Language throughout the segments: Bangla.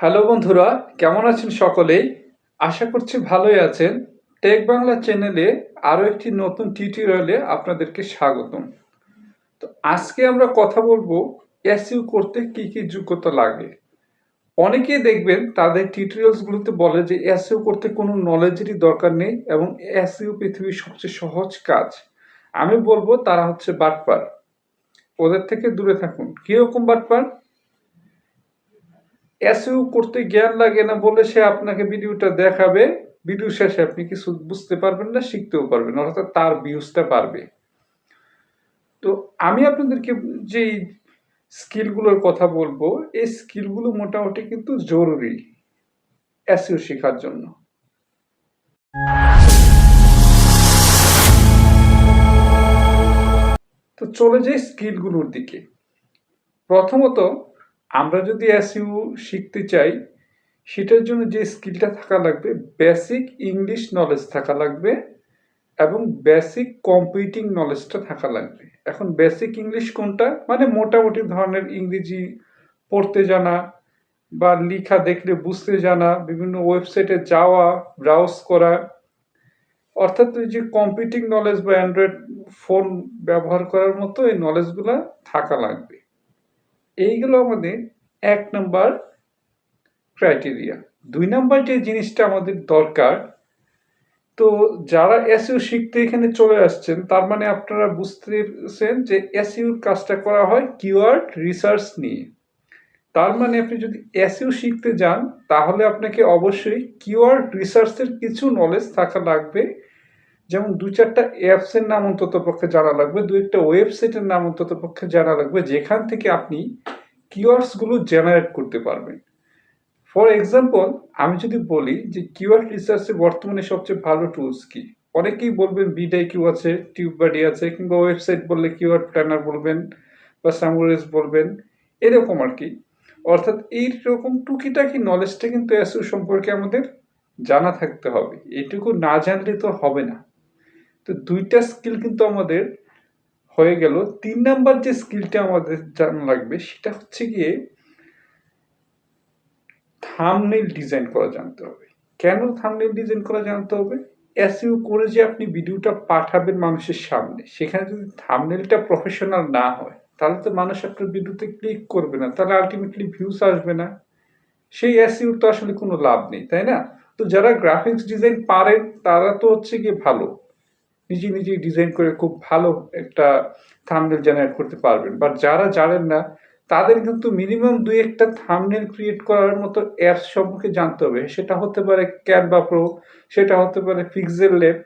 হ্যালো বন্ধুরা, কেমন আছেন সকলেই? আশা করছি ভালোই আছেন। টেক বাংলা চ্যানেলে আরো একটি নতুন টিউটোরিয়ালে আপনাদেরকে স্বাগতম। তো আজকে আমরা কথা বলবো এসইও করতে কি কি যোগ্যতা লাগে। অনেকেই দেখবেন তাদের টিউটোরিয়ালস গুলোতে বলে যে এসইও করতে কোনো নলেজেরই দরকার নেই এবং এসইও পৃথিবীর সবচেয়ে সহজ কাজ। আমি বলবো তারা হচ্ছে বাটপার। ওদের থেকে দূরে থাকুন। কিরকম বাটপার? এসইও করতে জ্ঞান লাগে না বলে সে আপনাকে ভিডিওটা দেখাবে, ভিডিও শেষে আপনি কিছু বুঝতে পারবেন না, শিখতেও পারবেন না, অর্থাৎ তার ভিউজটা পারবে। তো আমি আপনাদেরকে যে স্কিলগুলোর কথা বলবো, এই স্কিলগুলো মোটামুটি কিন্তু জরুরি এসইও শেখার জন্য। তো চলে যাই স্কিলগুলোর দিকে। প্রথমত, আমরা যদি এসইও শিখতে চাই, সেটার জন্য যে স্কিলটা থাকা লাগবে, বেসিক ইংলিশ নলেজ থাকা লাগবে এবং বেসিক কম্পিউটিং নলেজটা থাকা লাগবে। এখন বেসিক ইংলিশ কোনটা? মানে মোটামুটি ধরনের ইংরেজি পড়তে জানা বা লেখা দেখলে বুঝতে জানা, বিভিন্ন ওয়েবসাইটে যাওয়া, ব্রাউজ করা, অর্থাৎ ওই যে কম্পিউটিং নলেজ বা অ্যান্ড্রয়েড ফোন ব্যবহার করার মতো এই নলেজগুলো থাকা লাগবে। এইগুলো আমাদের 1 নাম্বার ক্রাইটেরিয়া। 2 নাম্বার যে জিনিসটা আমাদের দরকার, তো যারা এসইও শিখতে এখানে চলে আসছেন, তার মানে আপনারা বুঝতেছেন যে এসইওর কাজটা করা হয় কিওয়ার্ড রিসার্চ নিয়ে। তার মানে আপনি যদি এসইও শিখতে যান, তাহলে আপনাকে অবশ্যই কিওয়ার্ড রিসার্চের কিছু নলেজ থাকা লাগবে। যেমন 2-4টা অ্যাপস এর নাম অন্তত পক্ষে জানা লাগবে, 2-একটা ওয়েবসাইটের নাম অন্তত পক্ষে জানা লাগবে, যেখান থেকে আপনি কিওয়ার্ডস গুলো জেনারেট করতে পারবেন। ফর এক্সাম্পল, আমি যদি বলি যে কিওয়ার্ড রিসার্চে বর্তমানে সবচেয়ে ভালো টুলস কি, অনেকেই বলবেন বিডাইকিউ আছে, টিউববাডি আছে, কিংবা ওয়েবসাইট বললে কিওয়ার্ড প্ল্যানার বলবেন বা সামরাইজ বলবেন, এরকম আর কি। অর্থাৎ এইরকম টুকিটাকি নলেজটা কিন্তু এসইও সম্পর্কে আমাদের জানা থাকতে হবে। এইটুকু না জানলে তো হবে না। তো 2টা স্কিল কিন্তু আমাদের হয়ে গেল। 3 নাম্বার যে স্কিলটা আমাদের জানা লাগবে সেটা হচ্ছে গিয়ে থাম্বনেইল ডিজাইন করা জানতে হবে। কেন থাম্বনেইল ডিজাইন করা জানতে হবে? এসইও করে যে আপনি ভিডিওটা পাঠাবেন মানুষের সামনে, সেখানে যদি থাম্বনেইলটা প্রফেশনাল না হয়, তাহলে তো মানুষ আপনার ভিডিওতে ক্লিক করবে না, তাহলে আলটিমেটলি ভিউজ আসবে না। সেই এসইওর তো আসলে কোনো লাভ নেই, তাই না? তো যারা গ্রাফিক্স ডিজাইন পারেন তারা তো হচ্ছে গিয়ে ভালো, নিজে নিজেই ডিজাইন করে খুব ভালো একটা থাম্বনেল জেনারেট করতে পারবেন। বাট যারা জানেন না, তাদের কিন্তু মিনিমাম 2-1টা থাম্বনেল ক্রিয়েট করার মতো অ্যাপস সম্পর্কে জানতে হবে। সেটা হতে পারে ক্যানভা প্রো, সেটা হতে পারে পিক্সেল ল্যাব,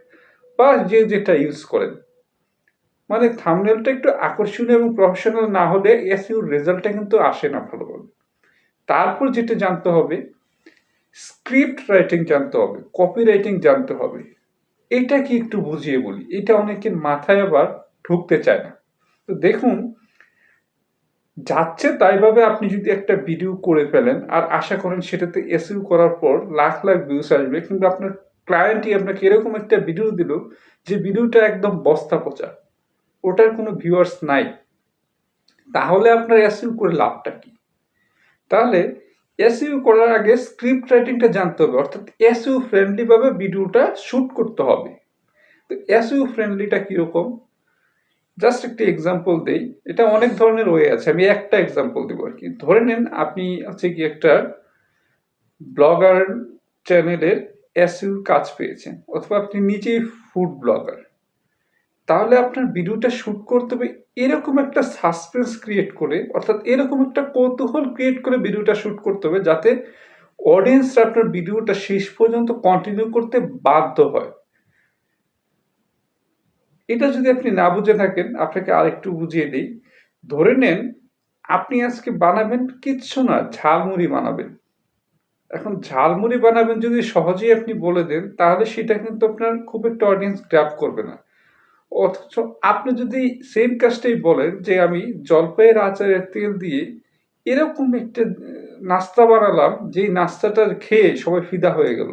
বা যে যেটা ইউজ করেন। মানে থাম্বনেলটা একটু আকর্ষণীয় এবং প্রফেশনাল না হলে এসইওর রেজাল্টটা কিন্তু আসে না ভালোভাবে। তারপর যেটা জানতে হবে, স্ক্রিপ্ট রাইটিং জানতে হবে, কপি রাইটিং জানতে হবে। এটা কি একটু বুঝিয়ে বলি, এটা অনেকের মাথায় আবার ঢুকতে চায় না। তো দেখুন, যাচ্ছে তাই ভাবে আপনি যদি একটা ভিডিও করে ফেলেন আর আশা করেন সেটাতে এসইও করার পর লাখ লাখ ভিউজ আসবে, কিন্তু আপনার ক্লায়েন্টই আপনাকে এরকম একটা ভিডিও দিল যে ভিডিওটা একদম বস্তা পচা, ওটার কোনো ভিউয়ার্স নাই, তাহলে আপনার এসইও করে লাভটা কি? তাহলে এসইও করার আগে স্ক্রিপ্ট রাইটিংটা জানতে হবে, অর্থাৎ এসইও ফ্রেন্ডলি ভাবে ভিডিওটা শুট করতে হবে। তো এসইও ফ্রেন্ডলিটা কিরকম? জাস্ট একটি এক্সাম্পল দেই। এটা অনেক ধরনের ওয়ে আছে, আমি একটা এক্সাম্পল দেবো আর কি। ধরে নেন আপনি হচ্ছে কি একটা ব্লগার চ্যানেলের এসইওর কাজ পেয়েছেন, অথবা আপনি নিজেই ফুড ব্লগার। তাহলে আপনার ভিডিওটা শুট করতে হবে এরকম একটা সাসপেন্স ক্রিয়েট করে, অর্থাৎ এরকম একটা কৌতূহল ক্রিয়েট করে ভিডিওটা শুট করতে হবে, যাতে অডিয়েন্সরা আপনার ভিডিওটা শেষ পর্যন্ত কন্টিনিউ করতে বাধ্য হয়। এটা যদি আপনি না বুঝে থাকেন, আপনাকে আরেকটু বুঝিয়ে দিই। ধরে নেন আপনি আজকে বানাবেন কিচ্ছু না, ঝালমুড়ি বানাবেন। এখন ঝালমুড়ি বানাবেন যদি সহজেই আপনি বলে দেন, তাহলে সেটা কিন্তু আপনার খুব একটা অডিয়েন্স গ্র্যাব করবে না। অথচ আপনি যদি সেম কাজটাই বলেন যে আমি জলপাইয়ের আচারের তেল দিয়ে এরকম একটা নাস্তা বানালাম, যেই নাস্তাটা খেয়ে সবাই ফিদা হয়ে গেল,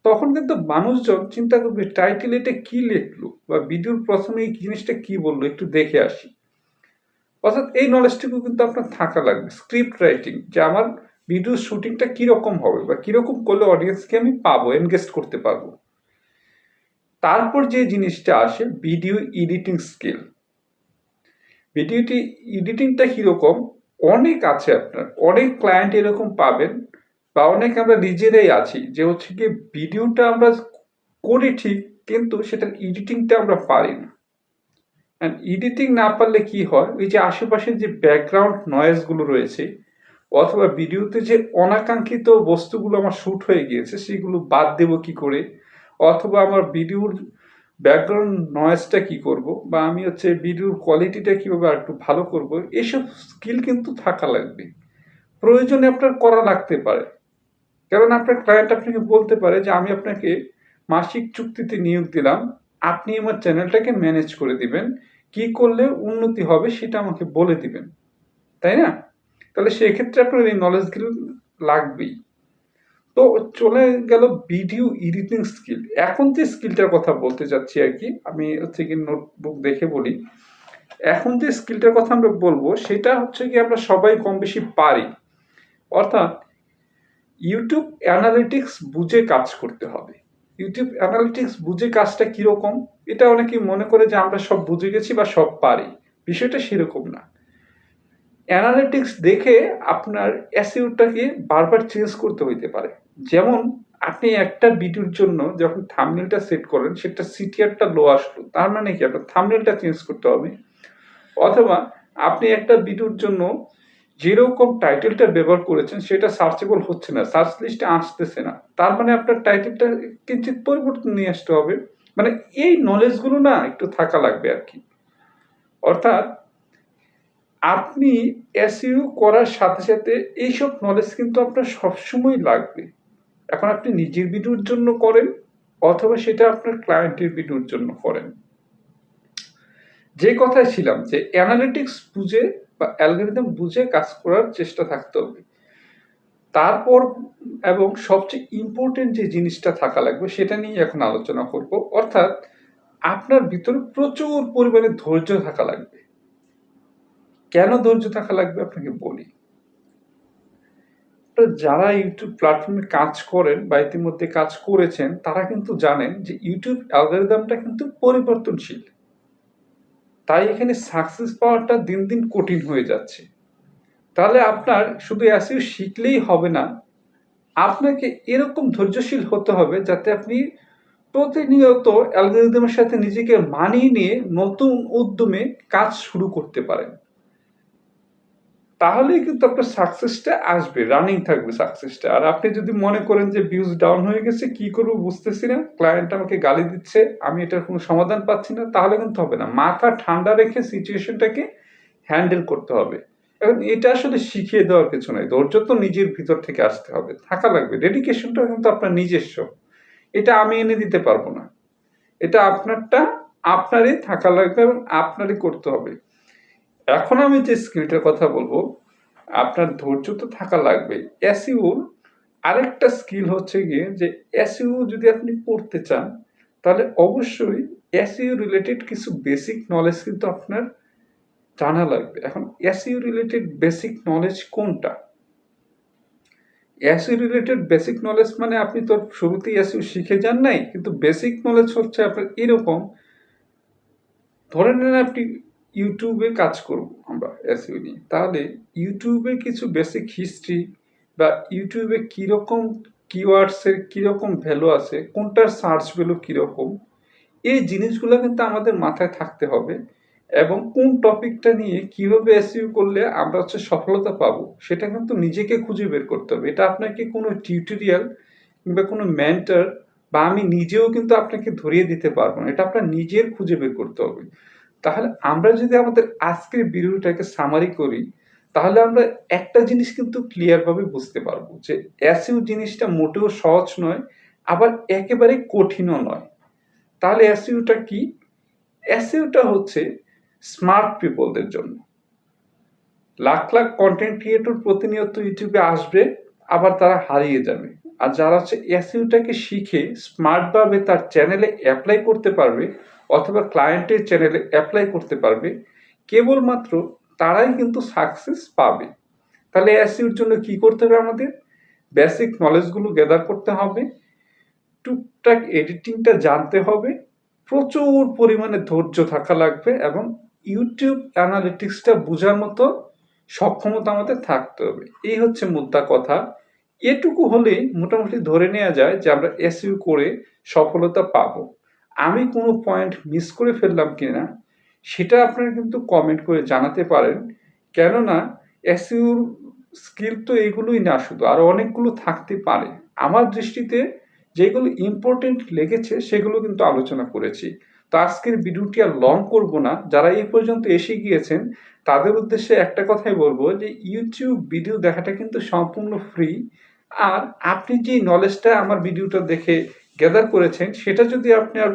তখন কিন্তু মানুষজন চিন্তা করবে টাইটেল এটা কি লিখলো, বা ভিডিওর প্রথমে এই জিনিসটা কি বললো, একটু দেখে আসি। অর্থাৎ এই নলেজটুকু কিন্তু আপনার থাকা লাগবে। স্ক্রিপ্ট রাইটিং, যে আমার ভিডিও শুটিংটা কিরকম হবে বা কিরকম করলে অডিয়েন্সকে আমি পাবো, এনগেজ করতে পারবো। তারপর যে জিনিসটা আসে ভিডিও এডিটিং স্কিল। ভিডিওটি এডিটিংটা কিরকম, অনেক আছে আপনার, অনেক ক্লায়েন্ট এরকম পাবেন বা অনেক আমরা নিজেরাই আছি যে হচ্ছে কি ভিডিওটা আমরা করি ঠিক, কিন্তু সেটার এডিটিংটা আমরা পারি না। এডিটিং না পারলে কি হয়, ওই যে আশেপাশে যে ব্যাকগ্রাউন্ড নয়েজ গুলো রয়েছে অথবা ভিডিওতে যে অনাকাঙ্ক্ষিত বস্তুগুলো আমার শুট হয়ে গিয়েছে সেগুলো বাদ দেব কি করে, অথবা আমার ভিডিওর ব্যাকগ্রাউন্ড নয়েজটা কি করব, বা আমি হচ্ছে ভিডিওর কোয়ালিটিটা কিভাবে আর একটু ভালো করব, এসব স্কিল কিন্তু থাকা লাগবে। প্রয়োজনে আপনার করা লাগতে পারে, কারণ আপনার ক্লায়েন্ট আপনাকে বলতে পারে যে আমি আপনাকে মাসিক চুক্তিতে নিয়োগ দিলাম, আপনি আমার চ্যানেলটাকে ম্যানেজ করে দিবেন, কি করলে উন্নতি হবে সেটা আমাকে বলে দিবেন, তাই না? তাহলে সেক্ষেত্রে আপনার এই নলেজগুলো লাগবেই। তো চলে গেল ভিডিও এডিটিং স্কিল। এখন যে স্কিলটার কথা বলতে যাচ্ছি আর কি, আমি হচ্ছে কি নোটবুক দেখে বলি। এখন যে স্কিলটার কথা আমরা বলবো সেটা হচ্ছে কি আমরা সবাই কম বেশি পারি, অর্থাৎ ইউটিউব অ্যানালিটিক্স বুঝে কাজ করতে হবে। ইউটিউব অ্যানালিটিক্স বুঝে কাজটা কিরকম, এটা অনেকেই মনে করে যে আমরা সব বুঝে গেছি বা সব পারি, বিষয়টা সেরকম না। অ্যানালিটিক্স দেখে আপনার এসইওটাকে বারবার চেঞ্জ করতে হইতে পারে। যেমন আপনি একটা ভিডিওর জন্য যখন থাম্বনেলটা সেট করেন সেটা সিটিআরটা লো আসলো, তার মানে কি আপনার থাম্বনেলটা চেঞ্জ করতে হবে। অথবা আপনি একটা ভিডিওর জন্য যেরকম টাইটেলটা ব্যবহার করেছেন সেটা সার্চেবল হচ্ছে না, সার্চ লিস্টে আসতেছে না, তার মানে আপনার টাইটেলটা কিঞ্চিত পরিবর্তন নিয়ে আসতে হবে। মানে এই নলেজগুলো না একটু থাকা লাগবে আর কি। অর্থাৎ আপনি এসইও করার সাথে সাথে এইসব নলেজ কিন্তু আপনার সবসময় লাগবে। এখন আপনি নিজের ভিডিওর জন্য করেন অথবা সেটা আপনার ক্লায়েন্টের ভিডিওর জন্য করেন। যে কথায় ছিলাম যে অ্যানালিটিক্স বুঝে বা অ্যালগরিদম বুঝে কাজ করার চেষ্টা থাকতে হবে। তারপর এবং সবচেয়ে ইম্পর্টেন্ট যে জিনিসটা থাকা লাগবে সেটা নিয়ে এখন আলোচনা করব, অর্থাৎ আপনার ভিতরে প্রচুর পরিমাণে ধৈর্য থাকা লাগবে। কেন ধৈর্য থাকা লাগবে আপনাকে বলি। যারা ইউটিউব প্ল্যাটফর্মে কাজ করেন বা ইতিমধ্যে কাজ করেছেন তারা কিন্তু জানেন যে ইউটিউব অ্যালগরিদমটা কিন্তু পরিবর্তনশীল, তাই এখানে সাকসেস পাওয়াটা দিন দিন কঠিন হয়ে যাচ্ছে। তাহলে আপনার শুধু এসইও শিখলেই হবে না, আপনাকে এরকম ধৈর্যশীল হতে হবে যাতে আপনি প্রতিনিয়ত অ্যালগরিদমের সাথে নিজেকে মানিয়ে নিয়ে নতুন উদ্যমে কাজ শুরু করতে পারেন। তাহলেই কিন্তু আপনার সাকসেসটা আসবে, রানিং থাকবে সাকসেসটা। আর আপনি যদি মনে করেন যে ভিউজ ডাউন হয়ে গেছে, কি করবো বুঝতেছি না, ক্লায়েন্ট আমাকে গালি দিচ্ছে, আমি এটার কোনো সমাধান পাচ্ছি না, তাহলে কিন্তু হবে না। মাথা ঠান্ডা রেখে সিচুয়েশনটাকে হ্যান্ডেল করতে হবে। এখন এটা আসলে শিখিয়ে দেওয়ার কিছু নয়, ধৈর্য তো নিজের ভিতর থেকে আসতে হবে, থাকা লাগবে। ডেডিকেশনটা কিন্তু আপনার নিজস্ব, এটা আমি এনে দিতে পারবো না। এটা আপনারটা আপনারই থাকা লাগবে এবং আপনারই করতে হবে। এখন আমি যে স্কিলটার কথা বলবো, আপনার ধৈর্য তো থাকা লাগবে। এসইওর আরেকটা স্কিল হচ্ছে গিয়ে যে এসইও যদি আপনি করতে চান তাহলে অবশ্যই এসইও রিলেটেড কিছু বেসিক নলেজ কিন্তু আপনার জানা লাগবে। এখন এসইও রিলেটেড বেসিক নলেজ কোনটা? এসইও রিলেটেড বেসিক নলেজ মানে আপনি তো শুরুতেই এসইও শিখে যান নাই, কিন্তু বেসিক নলেজ হচ্ছে আপনার এরকম, ধরে নেন আপনি ইউটিউবে কাজ করব আমরা এসইও নিয়ে, তাহলে ইউটিউবে কিছু বেসিক হিস্ট্রি বা ইউটিউবে কিরকম কিওয়ার্ডসের কিরকম ভ্যালু আছে, কোনটার সার্চ ভ্যালু কিরকম, এই জিনিসগুলো কিন্তু আমাদের মাথায় থাকতে হবে। এবং কোন টপিকটা নিয়ে কিভাবে এসইও করলে আমরা হচ্ছে সফলতা পাবো সেটা কিন্তু নিজেকে খুঁজে বের করতে হবে। এটা আপনাকে কোনো টিউটোরিয়াল কিংবা কোনো মেন্টর বা আমি নিজেও কিন্তু আপনাকে ধরিয়ে দিতে পারবো না, এটা আপনার নিজের খুঁজে বের করতে হবে। তাহলে আমরা যদি আমাদের আজকের ভিডিওটাকে সামারি করি তাহলে আমরা একটা জিনিস কিন্তু ক্লিয়ার ভাবে বুঝতে পারবো যে এসইও জিনিসটা মোটেও সহজ নয়, আবার একেবারে কঠিনও নয়। তাহলে এসইওটা কি? এসইওটা হচ্ছে স্মার্ট পিপলদের জন্য। লাখ লাখ কন্টেন্ট ক্রিয়েটর প্রতিনিয়ত ইউটিউবে আসবে, আবার তারা হারিয়ে যাবে। আর যারা হচ্ছে এসইওটাকে শিখে স্মার্টভাবে তার চ্যানেলে অ্যাপ্লাই করতে পারবে অথবা ক্লায়েন্টের চ্যানেলে অ্যাপ্লাই করতে পারবে, কেবলমাত্র তারাই কিন্তু সাকসেস পাবে। তাহলে এসইওর জন্য কি করতে হবে? আমাদের বেসিক নলেজগুলো গ্যাদার করতে হবে, টুকটাক এডিটিংটা জানতে হবে, প্রচুর পরিমাণে ধৈর্য থাকা লাগবে এবং ইউটিউব অ্যানালিটিক্সটা বোঝার মতো সক্ষমতা আমাদের থাকতে হবে। এই হচ্ছে মুদ্রা কথা। এটুকু হলেই মোটামুটি ধরে নেওয়া যায় যে আমরা এসইও করে সফলতা পাবো। আমি কোনো পয়েন্ট মিস করে ফেললাম কিনা সেটা আপনারা কিন্তু কমেন্ট করে জানাতে পারেন। কেননা এসইওর স্কিল তো এগুলোই না, শুধু আরো অনেকগুলো থাকতে পারে। আমার দৃষ্টিতে যেগুলো ইম্পর্টেন্ট লেগেছে সেগুলো কিন্তু আলোচনা করেছি। তো আজকের ভিডিওটি আর লং করব না। যারা এই পর্যন্ত এসে গিয়েছেন তাদের উদ্দেশ্যে একটা কথাই বলবো যে ইউটিউব ভিডিও দেখাটা কিন্তু সম্পূর্ণ ফ্রি। আর আপনি যে নলেজটা আমার ভিডিওটা দেখে গ্যাদার করেছেন সেটা যদি আপনি আর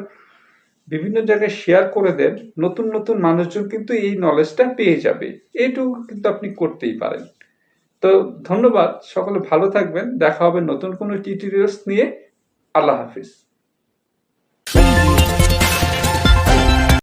বিভিন্ন জায়গায় শেয়ার করে দেন, নতুন নতুন মানুষজন কিন্তু এই নলেজটা পেয়ে যাবে। এইটুকু কিন্তু আপনি করতেই পারেন। তো ধন্যবাদ, সকলে ভালো থাকবেন। দেখা হবে নতুন কোনো টিউটোরিয়ালস নিয়ে। আল্লাহ হাফিজ।